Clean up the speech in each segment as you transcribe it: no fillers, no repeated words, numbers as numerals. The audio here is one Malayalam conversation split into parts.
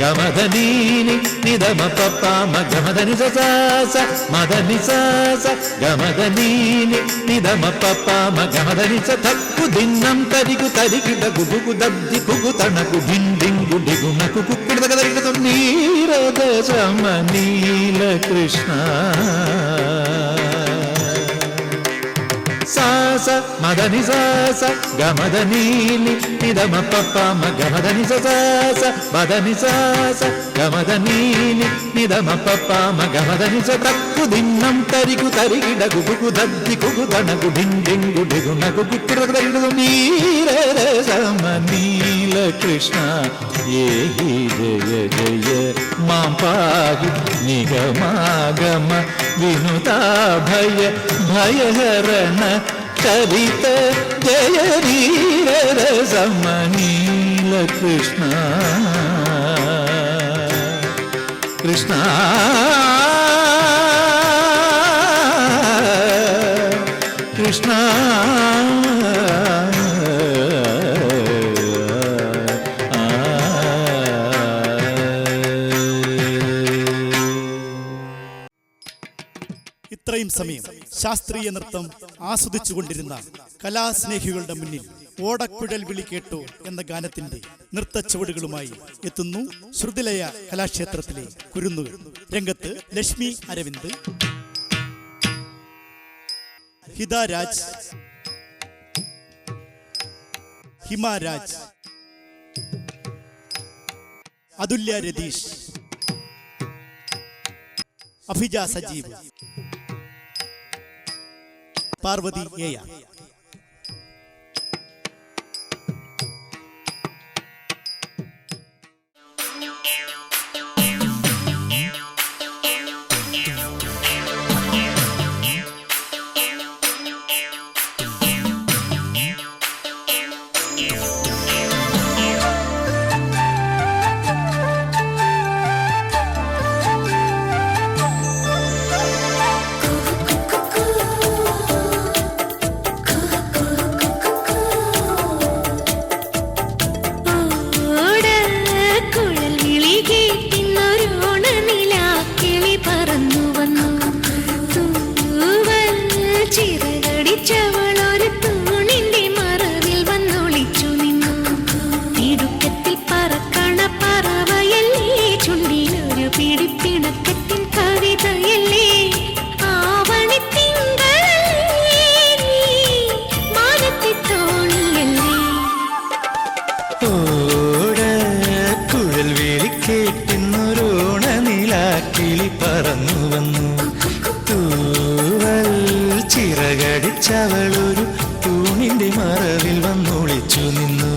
గమదనీని నిదమ పప్పమ గమదని సస మదని సస గమదనీని నిదమ పప్పమ గమదని సక్కు దిన్నం తరిగు తరిగిడ గుగు దద్ది కుగు తనకు డిండింగు డిగునకు కుక్కుడు దగ్గర నీరద సమనీల కృష్ణ సాస మదని సాస గమదనీని నిదమ పప్పమ గమదని ససాస మదని సాస గమదనీని నిదమ పప్పమ గమదని సక్కు దిన్నం తరిగు తరిగిడ గుగు దద్ది కుగు తనకు డిండింగు డిగునకు కుక్కుడు దగ్గర నీరద సమనీల కృష్ణ ఏహి జయ జయ మాం పాహి నిగమాగమ వినుతా భయ భయహరణ చరిత జయ నీరద సమనీల కృష్ణ కృష్ణ కృష్ణ ഇത്രയും സമയം ശാസ്ത്രീയ നൃത്തം ആസ്വദിച്ചുകൊണ്ടിരുന്ന കലാസ്നേഹികളുടെ മുന്നിൽ ഓടക്കുഴൽ വിളി കേട്ടു എന്ന ഗാനത്തിന്റെ നൃത്തച്ചുവടുകളുമായി എത്തുന്നു ശ്രുതിലയ കലാക്ഷേത്രത്തിലെ കുരുന്നുകൾ. രംഗത്ത് ലക്ഷ്മി അരവിന്ദ്, ഹിതാരാജ്, ഹിമാരാജ്, അതുല്യ രതീഷ്, അഫിജ സജീവ്, പാർവതി എയാർ. ചിറകടിച്ചവളൊരു തൂണിന്റെ മറവിൽ വന്നൊളിച്ചു നിന്നു.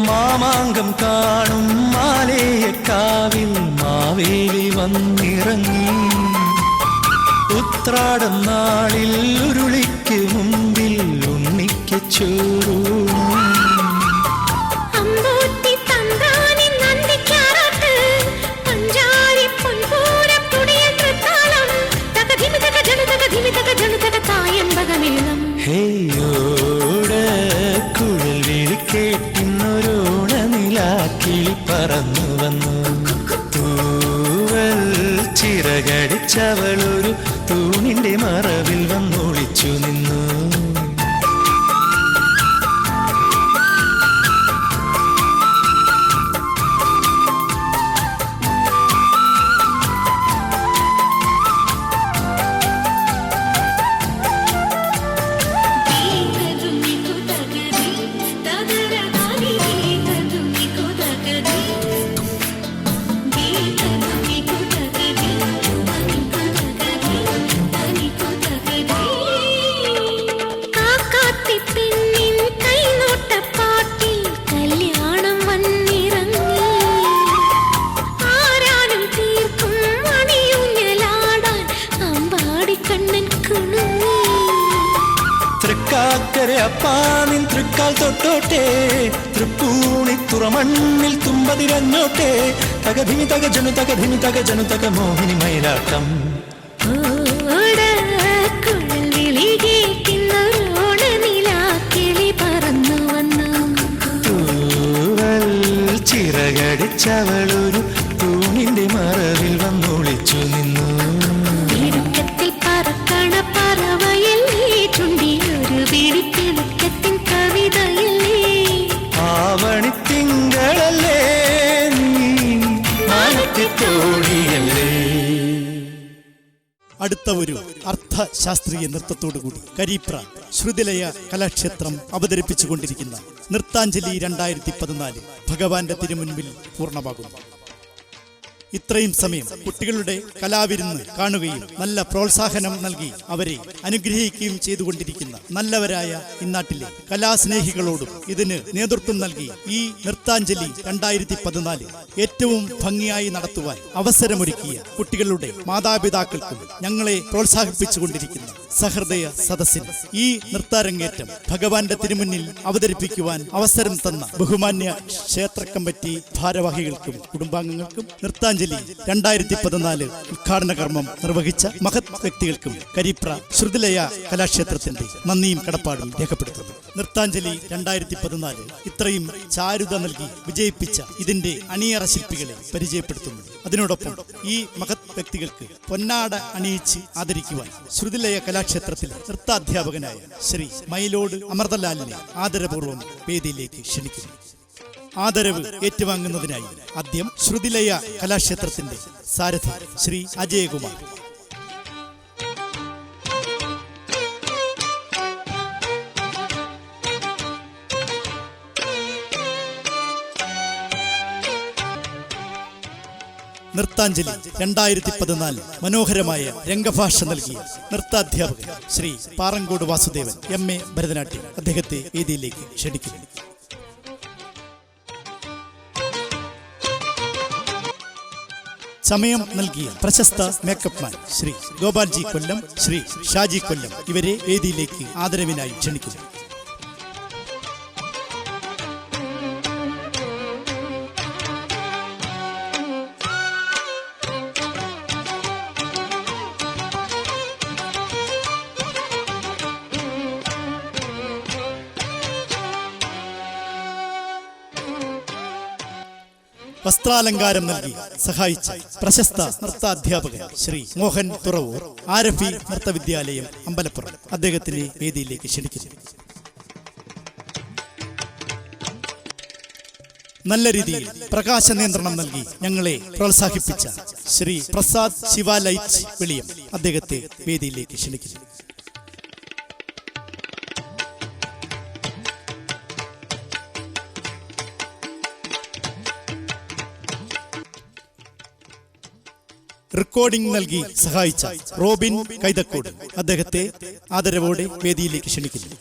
മാമാങ്കം കാണും മാലേയക്കാവിൽ മാവേലി വന്നിറങ്ങി. ഉത്രാടം നാളിൽ ഉരുളിക്ക് മുമ്പിൽ ഉണ്ണിക്ക് ചോറൂണും. കുഴൽ വിളി കേട്ടിന്നൊരോണനിലാക്കിളി പറന്നു വന്നു. തൂവൽ ചിറകടിച്ചവളൊരു തൂണിന്റെ മറവിൽ വന്നൊളിച്ചു നിന്നു. അപ്പാ നിൻ തൃക്കാൽ തൊട്ടോട്ടെ തൃപ്പൂണി തുറമണ്ണിൽ തുമ്പതിരഞ്ഞോട്ടെ തകധിമി തകജനു തകധിമി തകജനു തക മോഹിനി മയിലാട്ടം ചിറകടിച്ചവളൊരു തൂണിന്റെ മറവിൽ വന്നൊളിച്ചു നിന്നു പറക്കണ പറവയല്ലേ ചുണ്ടിയൊരു വിരിക്കിളക്കത്തിൻ കവിതയല്ലേ ആവണിത്തിങ്കളല്ലേ നീ മാനത്തിത്തോടിയല്ലേ. അടുത്ത ഒരു അർത്ഥശാസ്ത്രീയ നൃത്തത്തോടുകൂടി കരീപ്ര ശ്രുതിലയ കലാക്ഷേത്രം അവതരിപ്പിച്ചുകൊണ്ടിരിക്കുന്ന നൃത്താഞ്ജലി 2014 ഭഗവാന്റെ തിരുമുൻപിൽ പൂർണ്ണമാകുന്നു. ഇത്രയും സമയം കുട്ടികളുടെ കലാവിരുന്ന് കാണുകയും നല്ല പ്രോത്സാഹനം നൽകി അവരെ അനുഗ്രഹിക്കുകയും ചെയ്തുകൊണ്ടിരിക്കുന്ന നല്ലവരായ ഇന്നാട്ടിലെ കലാസ്നേഹികളോടും ഇതിന് നേതൃത്വം നൽകി ഈ നൃത്താഞ്ജലി 2014 ഏറ്റവും ഭംഗിയായി നടത്തുവാൻ അവസരമൊരുക്കിയ കുട്ടികളുടെ മാതാപിതാക്കൾക്കും ഞങ്ങളെ പ്രോത്സാഹിപ്പിച്ചുകൊണ്ടിരിക്കുന്ന സഹൃദയ സദസ്സിന് ഈ നൃത്താരങ്ങേറ്റം ഭഗവാന്റെ തിരുമുന്നിൽ അവതരിപ്പിക്കുവാൻ അവസരം തന്ന ബഹുമാന്യ ക്ഷേത്ര കമ്മിറ്റി ഭാരവാഹികൾക്കും കുടുംബാംഗങ്ങൾക്കും നൃത്താഞ്ജലി 2014 ഉദ്ഘാടന കർമ്മം നിർവഹിച്ച മഹത് വ്യക്തികൾക്കും കരീപ്ര ശ്രുതിലയ കലാക്ഷേത്രത്തിന്റെ നന്ദിയും കടപ്പാടും രേഖപ്പെടുത്തുന്നു. നൃത്താഞ്ജലി 2014 ഇത്രയും ചാരുത നൽകി വിജയിപ്പിച്ച ഇതിന്റെ അണിയറ ശില്പികളെ പരിചയപ്പെടുത്തുന്നു. അതിനോടൊപ്പം ഈ മഹത് വ്യക്തികൾക്ക് പൊന്നാട അണിയിച്ച് ആദരിക്കുവാൻ ശ്രുതിലയ കലാക്ഷേത്രത്തിലെ നൃത്താധ്യാപകനായ ശ്രീ മയിലോട് അമൃതലാലിനെ ആദരപൂർവ്വം വേദിയിലേക്ക് ക്ഷണിക്കുന്നു. ആദരവ് ഏറ്റുവാങ്ങുന്നതിനായി ആദ്യം ശ്രുതിലയ കലാക്ഷേത്രത്തിന്റെ സാരഥി ശ്രീ അജയകുമാർ. നൃത്താഞ്ജലി 2014 മനോഹരമായ രംഗഭാഷ നൽകിയ നൃത്താധ്യാപകൻ ശ്രീ പാറങ്കോട് വാസുദേവൻ MA ഭരതനാട്യം അദ്ദേഹത്തെ വേദിയിലേക്ക് ക്ഷണിക്കുന്നു. സമയം നൽകിയ പ്രശസ്ത മേക്കപ്പ് മാൻ ശ്രീ ഗോപാൽജി കൊല്ലം, ശ്രീ ഷാജി കൊല്ലം ഇവരെ വേദിയിലേക്ക് ആദരവിനായി ക്ഷണിക്കുന്നു. വസ്ത്രാലങ്കാരം നൽകി സഹായിച്ച പ്രശസ്ത നൃത്താധ്യാപകൻ ശ്രീ മോഹൻ തുറവൂർ, ആരഫി നൃത്തവിദ്യാലയം അമ്പലപ്പുറം അദ്ദേഹത്തിന്റെ വേദിയിലേക്ക് ക്ഷണിക്കുന്നു. നല്ല രീതിയിൽ പ്രകാശ നിയന്ത്രണം നൽകി ഞങ്ങളെ പ്രോത്സാഹിപ്പിച്ച ശ്രീ പ്രസാദ് ശിവാലൈറ്റ് വെളിയം അദ്ദേഹത്തെ വേദിയിലേക്ക് ക്ഷണിക്കുന്നു. റെക്കോർഡിംഗ് നൽകി സഹായിച്ച റോബിൻ കൈതക്കോട് അദ്ദേഹത്തെ ആദരവോടെ വേദിയിലേക്ക് ക്ഷണിക്കുന്നു.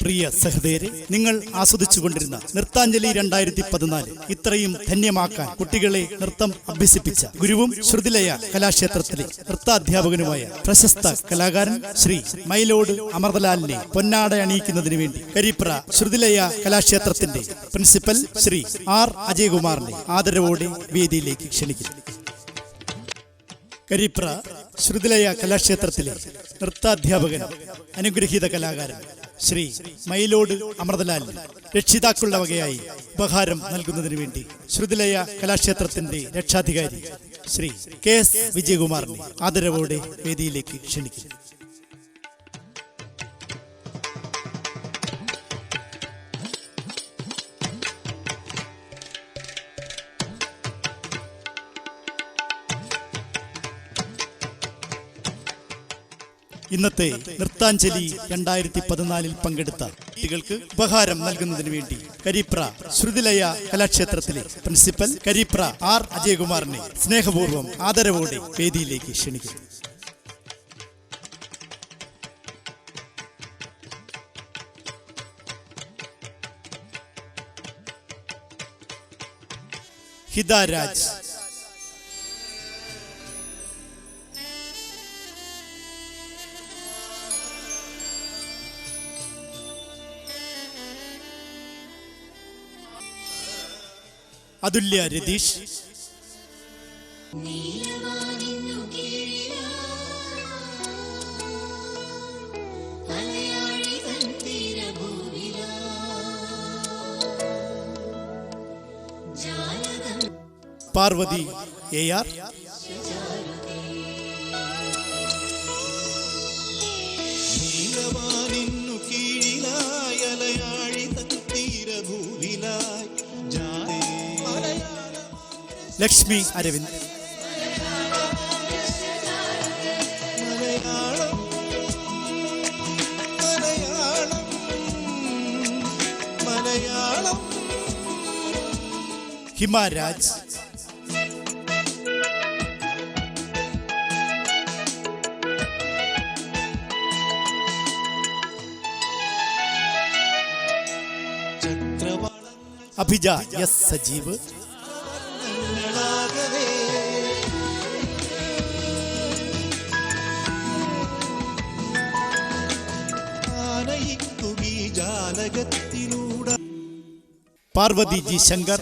പ്രിയ സഹൃദയരെ, നിങ്ങൾ ആസ്വദിച്ചുകൊണ്ടിരുന്ന നൃത്താഞ്ജലി 2014 ഇത്രയും ധന്യമാക്കാൻ കുട്ടികളെ നൃത്തം അഭ്യസിപ്പിച്ച ഗുരുവും ശ്രുതിലയ കലാക്ഷേത്രത്തിലെ നൃത്താധ്യാപകനുമായ പ്രശസ്ത കലാകാരൻ ശ്രീ മയിലോട് അമൃതലാലിനെ പൊന്നാട അണിയിക്കുന്നതിന് വേണ്ടി കരീപ്ര ശ്രുതിലയ കലാക്ഷേത്രത്തിന്റെ പ്രിൻസിപ്പൽ ശ്രീ R അജയകുമാറിനെ ആദരവോടെ വേദിയിലേക്ക് ക്ഷണിക്കുന്നു. കരീപ്ര ശ്രുതിലയ കലാക്ഷേത്രത്തിലെ നൃത്താധ്യാപകൻ അനുഗ്രഹീത കലാകാരൻ ശ്രീ മയിലോട് അമൃതലാലിന് രക്ഷിതാക്കളുടെ വകയായി ഉപഹാരം നൽകുന്നതിന് വേണ്ടി ശ്രുതിലയ കലാക്ഷേത്രത്തിന്റെ രക്ഷാധികാരി ശ്രീ KS വിജയകുമാറിനെ ആദരവോടെ വേദിയിലേക്ക് ക്ഷണിക്കുന്നു. ഇന്നത്തെ നൃത്താഞ്ജലി 2014 പങ്കെടുത്ത കുട്ടികൾക്ക് ഉപഹാരം നൽകുന്നതിന് വേണ്ടി കരീപ്ര ശ്രുതിലയ കലാക്ഷേത്രത്തിലെ പ്രിൻസിപ്പൽ കരീപ്ര R അജയകുമാറിനെ സ്നേഹപൂർവ്വം ആദരവോടെ വേദിയിലേക്ക് ക്ഷണിക്കുന്നു. ഹിത രാജ്, അതുല്യ Ratheesh, Parvathi AR, നീലവാനിന്നു കീഴിലായലയാഴി തീരഭൂവിലായി Lakshmi Aravind, Malayalam Malayalam Malayalam ഹിമാരാജ്, Abhija S Sajeev, ചക്രവാളങ്ങളാകവേ ആനയിക്കുകീ ജാലകത്തിലൂടെ Parvathi G Shankar,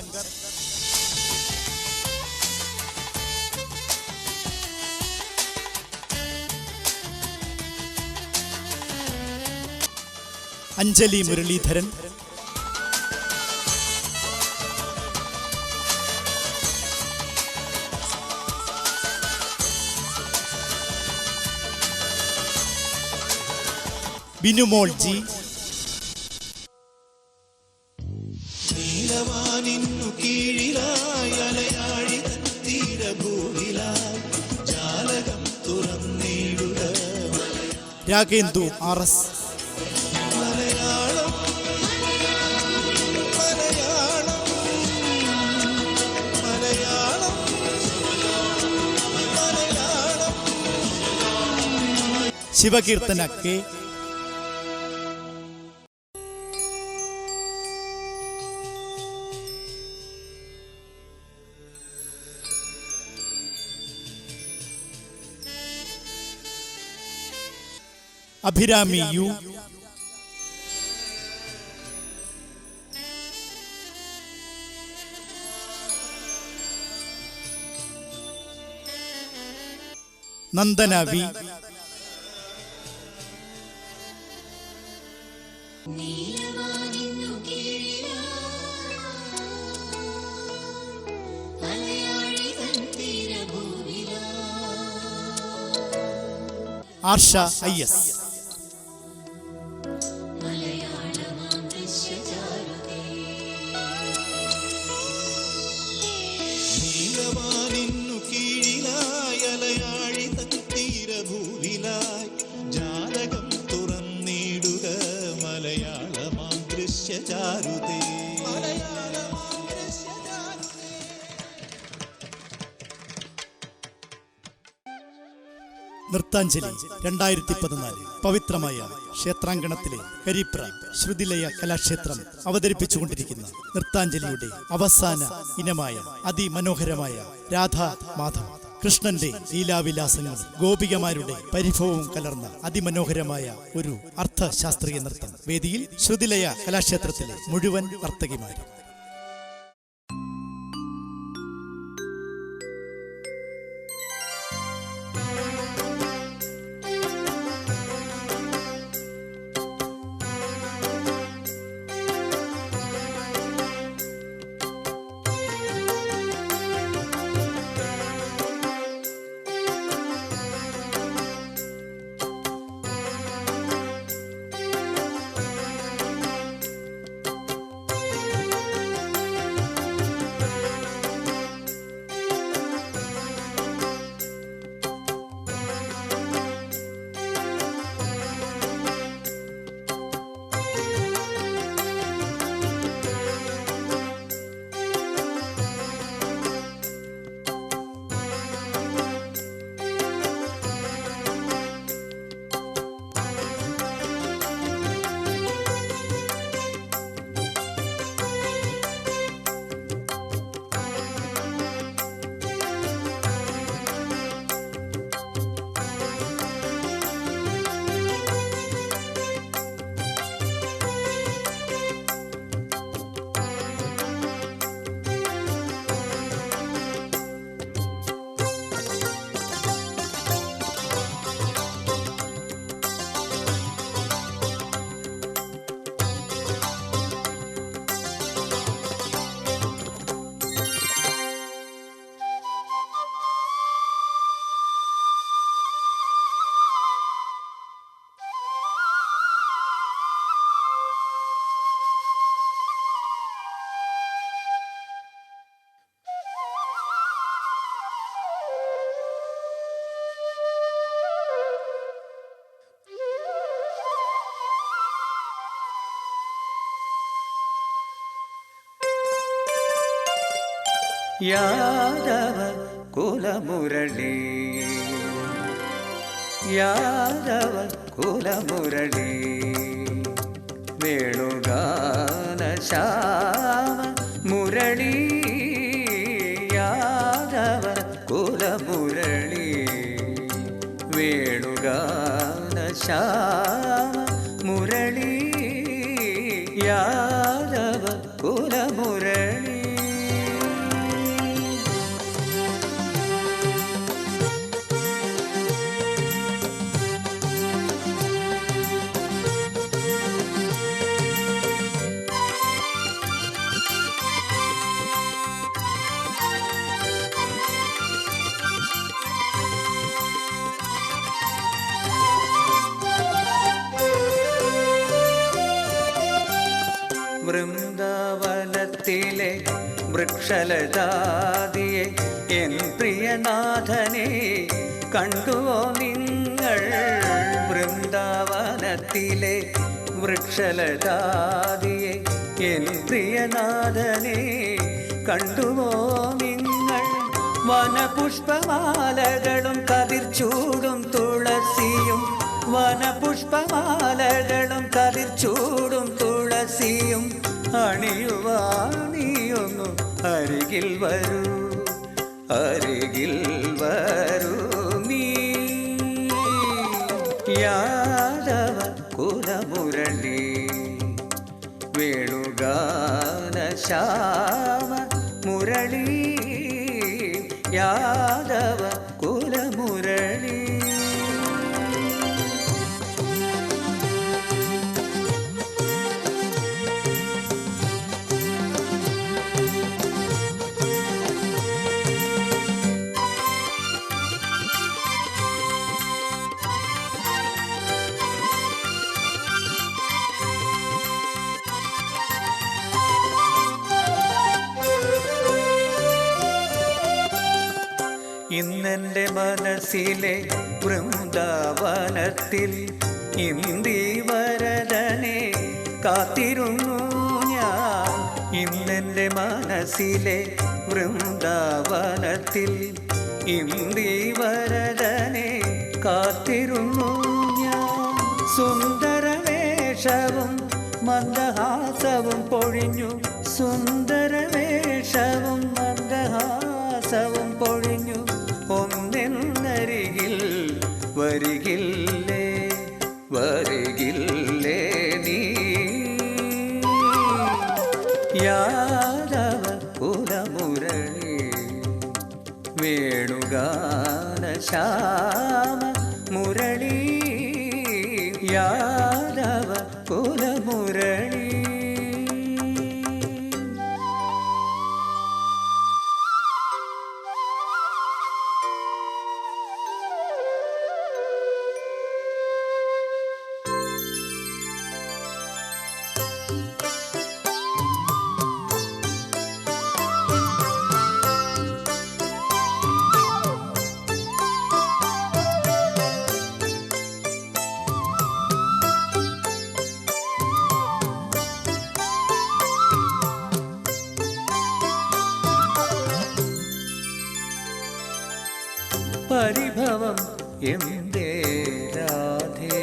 Anjali Muraleedharan, Binumol G, നീലവാനിന്നു കീഴിലായി അലയാഴി തീരഭൂവിലായി ജാലകം തുറന്നിടുക Ragendu RS, Malayalam Malayalam Malayalam Malayalam ശിവകീർത്തന K, Abhirami U, Nandana V, Arsha IS, നീലവാനിന്നു കീഴിലായി അലയാഴി തീരഭൂവിലായി ജാലകം തുറന്നിടുക മലയാളമാം ദൃശ്യചാരുതേ മലയാളമാം ദൃശ്യചാരുതേ. നൃത്താഞ്ജലി 2014 പവിത്രമായ ക്ഷേത്രാങ്കണത്തിലെ കരിപ്ര ശ്രുതിലയ കലാക്ഷേത്രം അവതരിപ്പിച്ചുകൊണ്ടിരിക്കുന്ന നൃത്താഞ്ജലിയുടെ അവസാന ഇനമായ അതിമനോഹരമായ രാധാ മാധവ കൃഷ്ണന്റെ ലീലാവിലാസങ്ങൾ, ഗോപികമാരുടെ പരിഭവവും കലർന്ന അതിമനോഹരമായ ഒരു അർത്ഥശാസ്ത്രീയ നൃത്തം. വേദിയിൽ ശ്രുതിലയ കലാക്ഷേത്രത്തിലെ മുഴുവൻ നർത്തകിമാരും. ಯಾದವ ಕುಲಮುರಳಿ ಯಾದವ ಕುಲಮುರಳಿ ವೇಣುಗಾನ ಶ್ಯಾಮ ಮುರಳಿ ಯಾದವ ಕುಲಮುರಳಿ ವೇಣುಗಾನ ಶ್ಯಾಮ ಮುರಳಿ ಯಾದವ ಕುಲಮುರಳಿ വൃന്ദാവനത്തിലെ വൃക്ഷലതാദിയെ എൻ പ്രിയനാഥനെ കണ്ടുവോ നിങ്ങൾ? വൃന്ദാവനത്തിലെ വൃക്ഷലതാദിയെ എൻ പ്രിയനാഥനെ കണ്ടുവോ നിങ്ങൾ? വനപുഷ്പമാലകളും കതിർച്ചൂടും തുളസിയും വനപുഷ്പമാലകളും കതിർച്ചൂടും തുളസിയും അണിയുവാൻ നീയൊന്നു അരികിൽ വരൂ, അരികിൽ വരൂ നീ. യാദവ കുലമുരളി വേണുഗാന ശ്യാമ മുരളി യാദവ കുലമുരളി. ഇന്നെൻ്റെ മനസ്സിലെ വൃന്ദാവനത്തിൽ ഇന്ദീവരദനെ കാത്തിരുന്നു ഞാൻ. ഇന്നെൻ്റെ മനസ്സിലെ വൃന്ദാവനത്തിൽ ഇന്ദീവരദനെ കാത്തിരുന്നു ഞാൻ. സുന്ദരവേഷവും മന്ദഹാസവും പൊഴിഞ്ഞു, സുന്ദരവേഷവും മന്ദഹാസവും പൊഴിഞ്ഞു. ഒന്നെന്നരികിൽ വരികില്ലേ, വരികില്ലേ നീ. യാദവ കുലമുരളി വേണുഗാന ശ്യാമ മുരളി യാദവ കുലമുരളി. പരിഭവം എന്തേ രാധേ,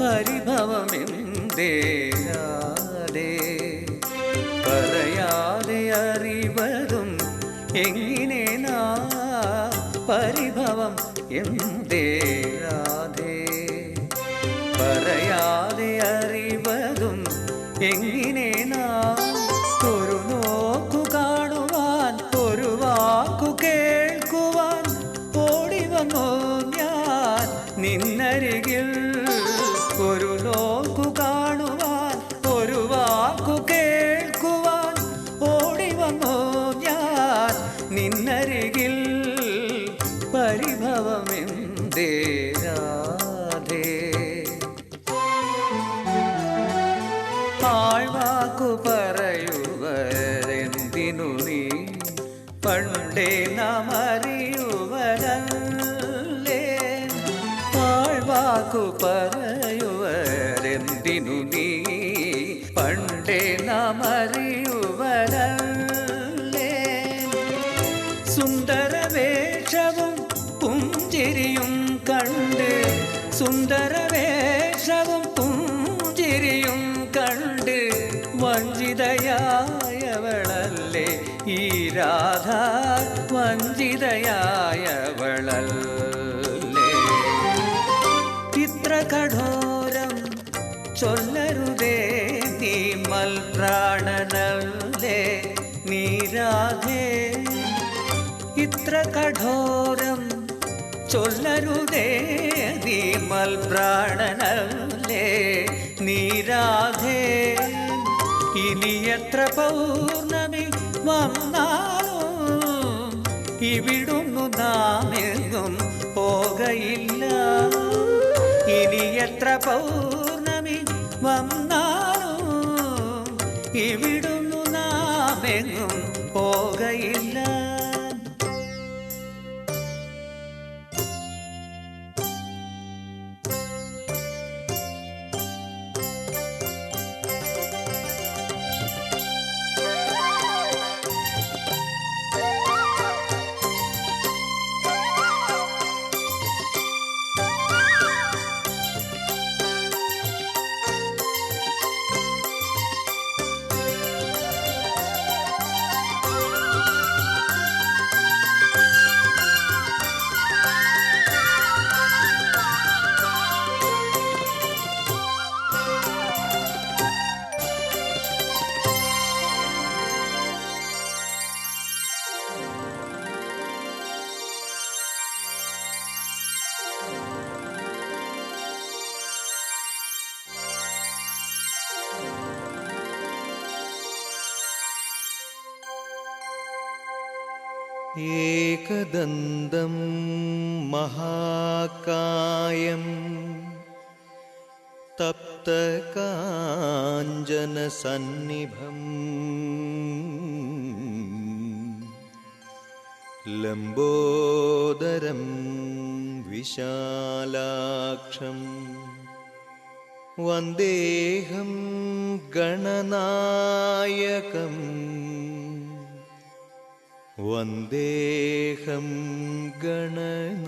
പരിഭവം എന്തേ രാധേ, പറയാതെ അറിവതും എങ്ങനെ നാം. പരിഭവം എന്തേ രാധേ, പറയാതെ അറിവതും എങ്ങനെ നാം. ഒരു നോക്കു കാണുവാൻ, ഒരു വാക്കു കേൾക്കുവാൻ ഓടി വന്നു ഞാൻ നിന്നരികിൽ. ഒരു നോക്കു കാണുവാൻ, ഒരു വാക്കു കേൾക്കുവാൻ ഓടി വന്നു ഞാൻ നിന്നരികിൽ. പരിഭവമെന്തേ രാധേ, ആൾവാക്കു പറയുവരെന്തിനു നീ പണ്ടേ നാം അറിയുവരല്ലേ. ആൾവാക്കു പറയുവരെന്തിനു നീ പണ്ടേ നാം അറിയുവരല്ലേ. വഞ്ചിതയായവളല്ലേ ഈ രാധ വഞ്ചിതയായവളല്ലേ ഇത്ര കഠോരം ചൊല്ലരുതേ നീ മൽപ്രാണനല്ലേ നീ രാധേ ഇത്ര കഠോരം ചൊല്ലരുതേ നീ മൽപ്രാണനല്ലേ നീ രാധേ ഇനി എത്ര പൗർണമി വന്നാലും ഇവിടുന്നു നാം എങ്ങും പോകയില്ല ഇനി എത്ര പൗർണമി വന്നാലും ഇവിടുന്നു നാം എങ്ങും പോകയില്ല ഏകദന്തം മഹാകായം തപ്തകാഞ്ചനസന്നിഭം ലംബോദരം വിശാലാക്ഷം വന്ദേഹം ഗണനായകം വന്ദേഹം ഗണനായകം